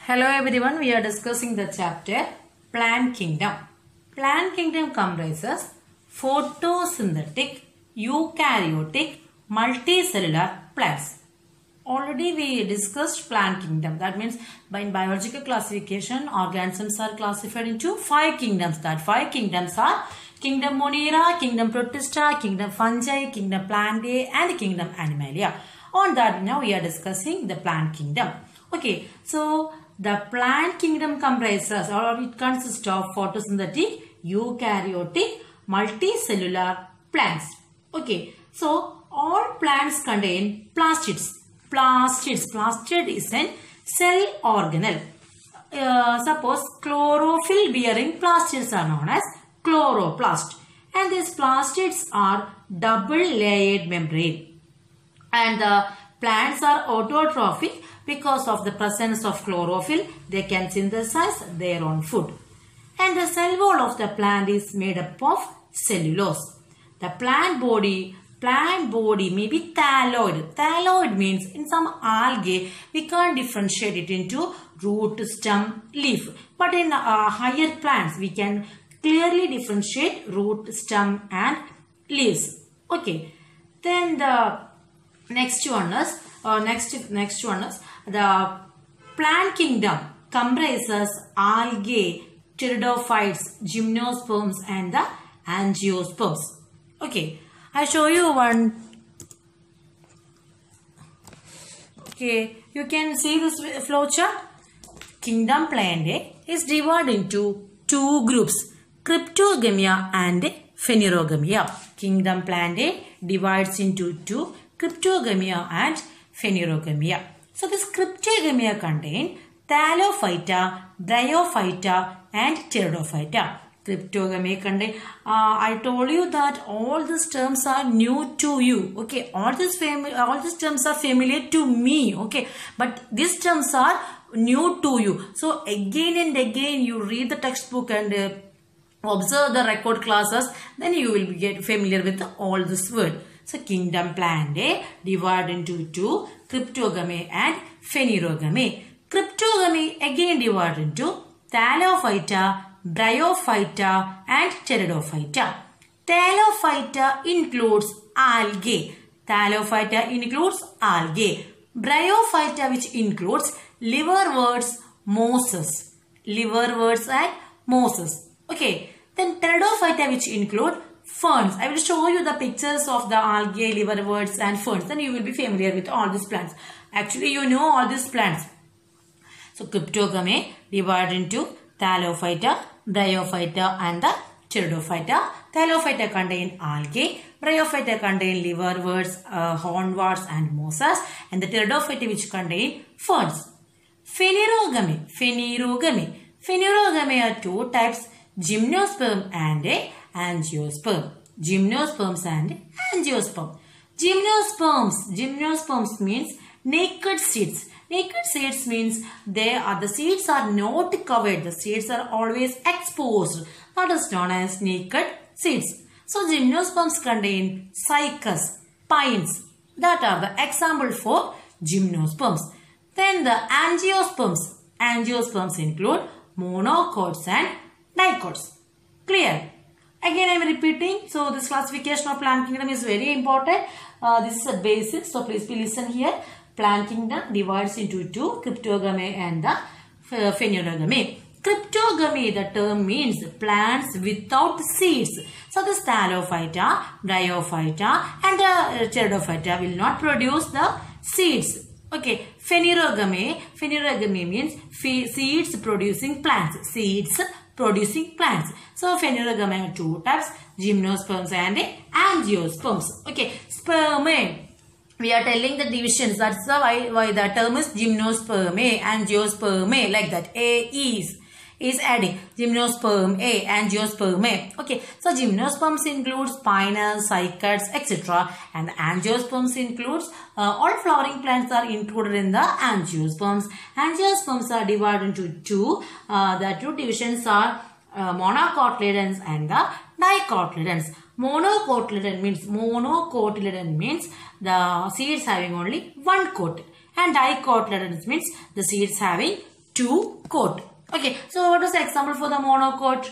Hello everyone, we are discussing the chapter Plant Kingdom. Plant Kingdom comprises photosynthetic, eukaryotic, multicellular plants. Already we discussed Plant Kingdom. That means in biological classification, organisms are classified into 5 kingdoms. That 5 kingdoms are Kingdom Monera, Kingdom Protista, Kingdom Fungi, Kingdom Plantae and Kingdom Animalia. On that now we are discussing the Plant Kingdom. Okay, so the plant kingdom comprises or it consists of photosynthetic, eukaryotic, multicellular plants. Okay, so all plants contain plastids. Plastid is a cell organelle. Suppose chlorophyll bearing plastids are known as chloroplast. And these plastids are double layered membrane. And the plants are autotrophic. Because of the presence of chlorophyll, they can synthesize their own food. And the cell wall of the plant is made up of cellulose. The plant body may be thalloid. Thalloid means in some algae, we can't differentiate it into root, stem, leaf. But in higher plants, we can clearly differentiate root, stem and leaves. Okay. Then the next one is the plant kingdom comprises algae, pteridophytes, gymnosperms and the angiosperms. Okay, I show you one. Okay, you can see this flowchart. Kingdom Plantae is divided into 2 groups, Cryptogamia and Phanerogamia. Kingdom Plantae divides into 2, Cryptogamia and Phanerogamia. So this Cryptogamia contain Thallophyta, Bryophyta and Pteridophyta. Cryptogamia contain, I told you that all these terms are new to you. Okay, all these terms are familiar to me. Okay, but these terms are new to you. So again and again you read the textbook and observe the record classes, then you will get familiar with all this word. So Kingdom Plantae divided into 2, Cryptogamy and Phanerogamy. Cryptogamy again divided into Thallophyta, Bryophyta and Pteridophyta. Thallophyta includes algae. Bryophyta which includes liverworts, mosses. Okay. Then Pteridophyta which include ferns. I will show you the pictures of the algae, liverworts and ferns. Then you will be familiar with all these plants. Actually, you know all these plants. So, Cryptogamy divided into Thallophyta, Bryophyta and the Pteridophyta. Thallophyta contain algae, Bryophyta contain liverworts, hornworts and mosses, and the Pteridophyta which contain ferns. Phanerogamy are 2 types, gymnosperm and angiosperm. Gymnosperms means naked seeds. Naked seeds means the seeds are not covered. The seeds are always exposed. That is known as naked seeds. So gymnosperms contain cycas, pines. That are the example for gymnosperms. Then the angiosperms. Angiosperms include monocots and dicots. Clear? Again I am repeating. So this classification of plant kingdom is very important. This is a basic. So please listen here. Plant kingdom divides into 2, Cryptogamy and the Phanerogamy. Cryptogamy, the term means plants without seeds. So this Thallophyta, Bryophyta and the Pteridophyta will not produce the seeds. Okay, Phanerogamy means seeds producing plants. So Phanerogamy are 2 types, gymnosperms and angiosperms. Okay, spermae. We are telling the divisions. That's why the term is gymnospermae, angiospermae, like that. A is adding gymnosperm A, angiospermae. Okay, so gymnosperms includes pinus, cycads, etc. And the angiosperms includes all flowering plants are included in the angiosperms. Angiosperms are divided into 2. The 2 divisions are monocotyledons and the dicotyledons. Monocotyledon means the seeds having only one coat, and dicotyledons means the seeds having two coat. Okay, so what is the example for the monocot?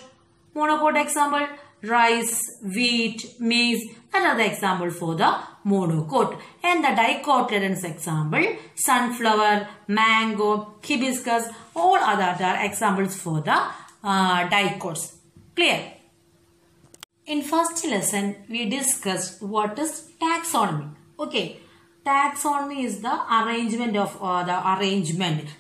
Monocot example, rice, wheat, maize. That are the example for the monocot. And the dicotyledons example, sunflower, mango, hibiscus, all other are examples for the dicots. Clear? In first lesson, we discussed what is taxonomy. Okay, taxonomy is the arrangement of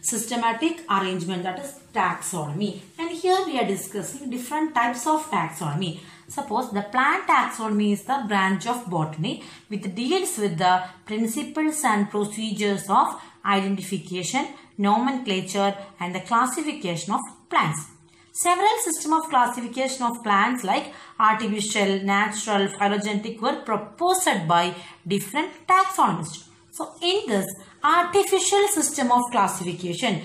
systematic arrangement, that is taxonomy. And here we are discussing different types of taxonomy. Suppose the plant taxonomy is the branch of botany which deals with the principles and procedures of identification, nomenclature and the classification of plants. Several systems of classification of plants like artificial, natural, phylogenetic were proposed by different taxonomists. So in this artificial system of classification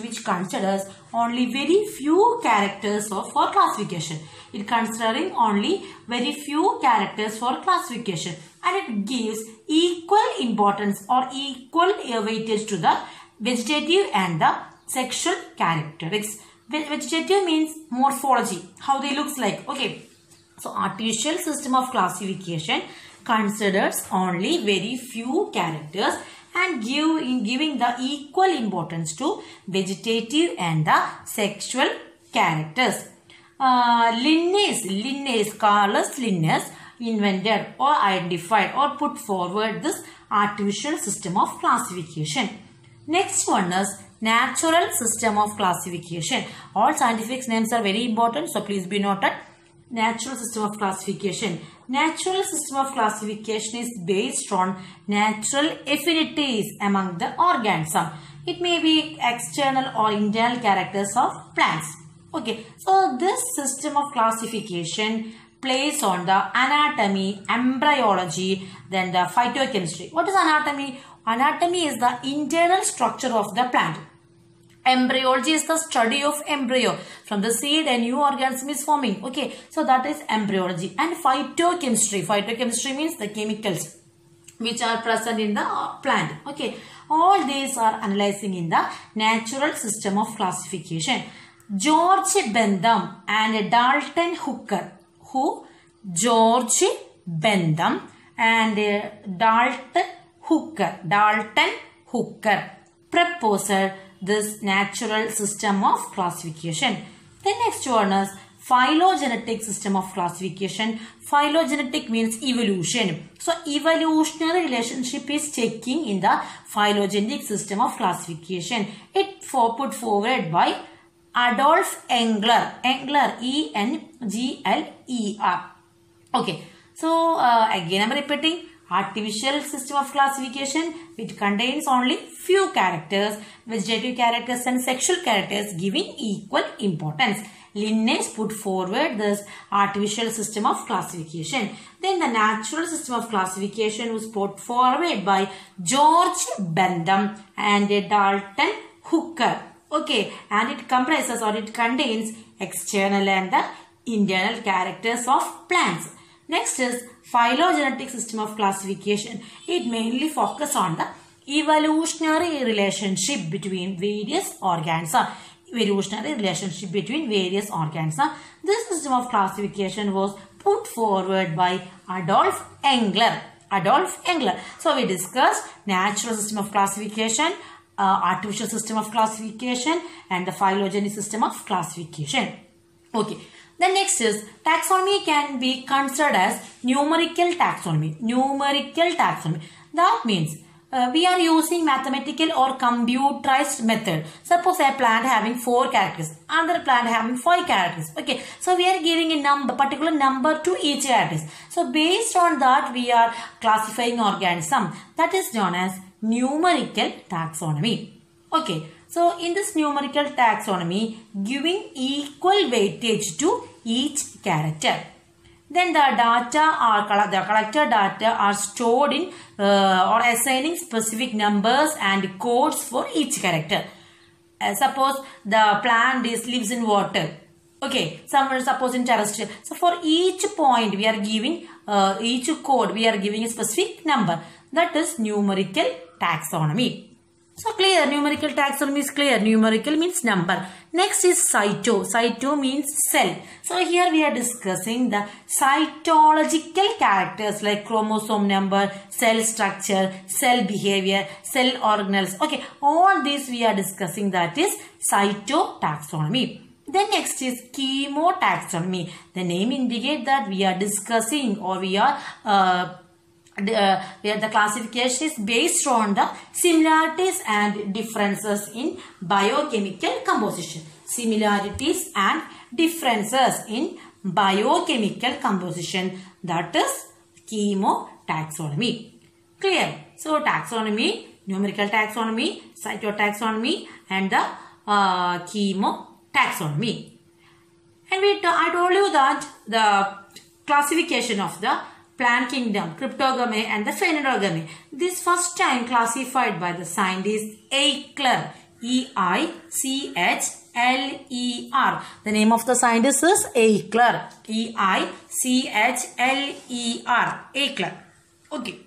which considers only very few characters for classification. It considering only very few characters for classification, and it gives equal importance or equal weightage to the vegetative and the sexual characteristics. Vegetative means morphology, how they looks like. Okay, so artificial system of classification considers only very few characters and giving the equal importance to vegetative and the sexual characters. Carlos Linnaeus invented or identified or put forward this artificial system of classification. Next one is natural system of classification. All scientific names are very important, so please be noted. Natural system of classification. Natural system of classification is based on natural affinities among the organisms. It may be external or internal characters of plants. Okay, so this system of classification plays on the anatomy, embryology, then the phytochemistry. What is anatomy? Anatomy is the internal structure of the plant. Embryology is the study of embryo. From the seed a new organism is forming. Okay, so that is embryology. And phytochemistry. Phytochemistry means the chemicals which are present in the plant. Okay, all these are analyzing in the natural system of classification. George Bentham and Dalton Hooker. Who? George Bentham and Dalton Hooker proposed this natural system of classification. The next one is phylogenetic system of classification. Phylogenetic means evolution. So evolutionary relationship is checking in the phylogenetic system of classification. It put forward by Adolf Engler. Engler, E-N-G-L-E-R. Okay. So again I am repeating. Artificial system of classification which contains only few characters, vegetative characters and sexual characters giving equal importance. Linnaeus put forward this artificial system of classification. Then the natural system of classification was put forward by George Bentham and Dalton Hooker. Okay, and it comprises or it contains external and the internal characters of plants. Next is phylogenetic system of classification. It mainly focuses on the evolutionary relationship between various organisms. This system of classification was put forward by Adolf Engler. So we discussed natural system of classification, artificial system of classification and the phylogenetic system of classification. Okay. The next is taxonomy can be considered as numerical taxonomy. That means we are using mathematical or computerized method. Suppose a plant having 4 characters, another plant having 5 characters. Okay, so we are giving a particular number to each character. So based on that we are classifying organism. That is known as numerical taxonomy. Okay. So in this numerical taxonomy, giving equal weightage to each character. Then the collected data are stored in or assigning specific numbers and codes for each character. Suppose the plant lives in water. Okay, suppose in terrestrial. So for each point we are giving each code we are giving a specific number. That is numerical taxonomy. So clear, numerical taxonomy is clear. Numerical means number. Next is cyto. Cyto means cell. So here we are discussing the cytological characters like chromosome number, cell structure, cell behavior, cell organelles. Okay, all these we are discussing, that is cytotaxonomy. Then next is chemotaxonomy. The name indicates that we are discussing, or we are where the classification is based on the similarities and differences in biochemical composition. Similarities and differences in biochemical composition, that is chemotaxonomy. Clear? So taxonomy, numerical taxonomy, cytotaxonomy, and the chemotaxonomy. And I told you that the classification of the plant kingdom, cryptogamy and the phanerogamy. This first time classified by the scientist Eichler, E-I-C-H-L-E-R. The name of the scientist is Eichler, E-I-C-H-L-E-R, Eichler. Okay.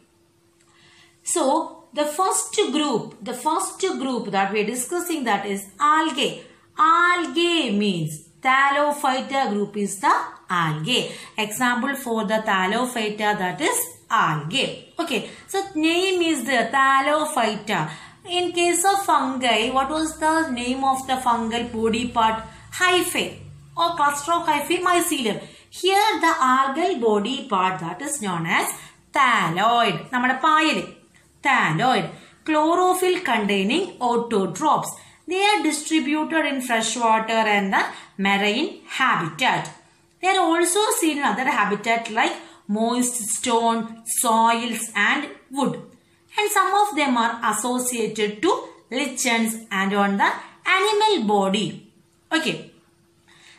So the first group that we are discussing, that is algae. Algae means Thallophyta group is the algae. Example for the Thallophyta, that is algae. Okay, so name is the Thallophyta. In case of fungi, what was the name of the fungal body part? Hyphae or cluster of hyphae, mycelium. Here the algal body part, that is known as thalloid. Nammada payil. Thalloid. Chlorophyll containing autotrophs. They are distributed in freshwater and the marine habitat. They are also seen in other habitats like moist stone, soils and wood. And some of them are associated to lichens and on the animal body. Okay.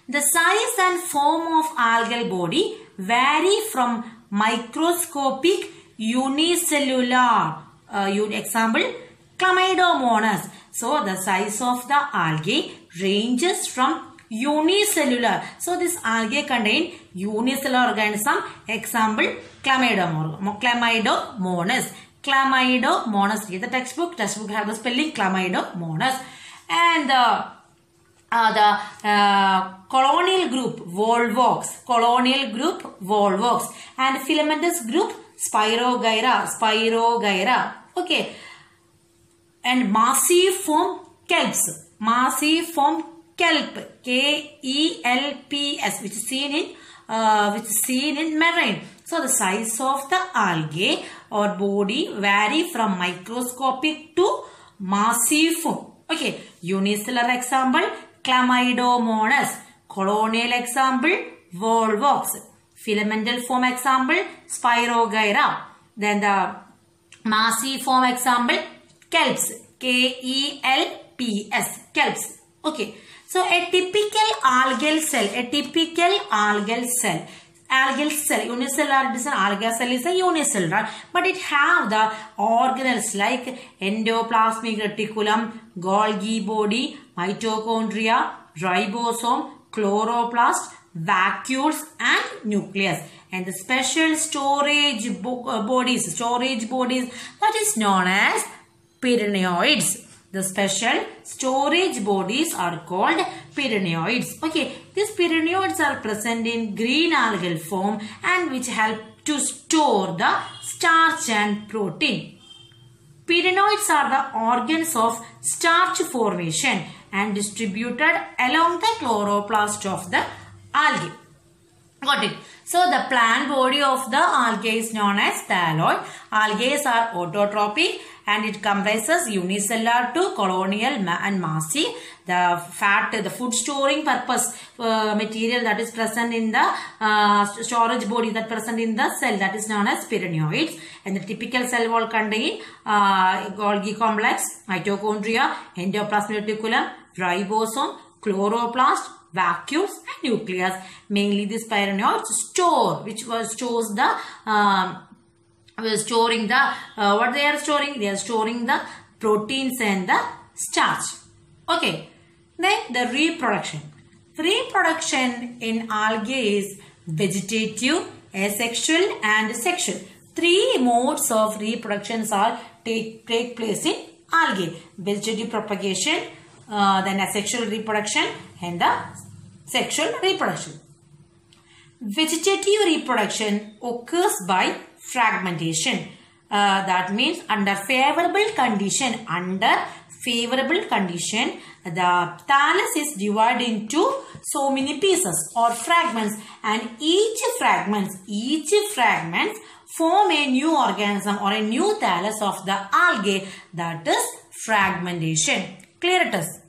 The size and form of algal body vary from microscopic unicellular. Example, Chlamydomonas. So the size of the algae ranges from unicellular. So this algae contain unicellular organism. Example, Chlamydomonas. Chlamydomonas. Read the textbook. Textbook have the spelling Chlamydomonas. And the colonial group Volvox. Colonial group Volvox. And filamentous group Spirogyra. Spirogyra. Okay. And massiform kelps. Massiform kelp. K-E-L-P-S, which is seen in marine. So the size of the algae or body vary from microscopic to massiform. Okay. Unicellular example, Chlamydomonas. Colonial example, Volvox. Filamental form example, Spirogyra. Then the massiform example, kelps. K-E-L-P-S. Kelps. Okay. So a typical algal cell. Unicellular, it is an algal cell is a unicellular. But it have the organelles like endoplasmic reticulum, Golgi body, mitochondria, ribosome, chloroplast, vacuoles and nucleus. And the special storage bodies, that is known as pyranioids. The special storage bodies are called pyranioids. Okay, these pyranioids are present in green algal form and which help to store the starch and protein. Pyranioids are the organs of starch formation and distributed along the chloroplast of the algae. Got it. So the plant body of the algae is known as thalloid. Algae are autotrophic and it comprises unicellular to colonial and massy. The fat, the food storing purpose material that is present in the storage body that present in the cell, that is known as pyranioids. And the typical cell wall contain Golgi complex, mitochondria, endoplasmic reticulum, ribosome, chloroplast, vacuoles and nucleus. Mainly these pyranioids store, which stores the storing the what they are storing? They are storing the proteins and the starch. Okay. Then the reproduction. Reproduction in algae is vegetative, asexual and sexual. 3 modes of reproductions are take place in algae. Vegetative propagation, then asexual reproduction and the sexual reproduction. Vegetative reproduction occurs by fragmentation. That means under favorable condition, the thallus is divided into so many pieces or fragments, and each fragments form a new organism or a new thallus of the algae. That is fragmentation. Clear it is?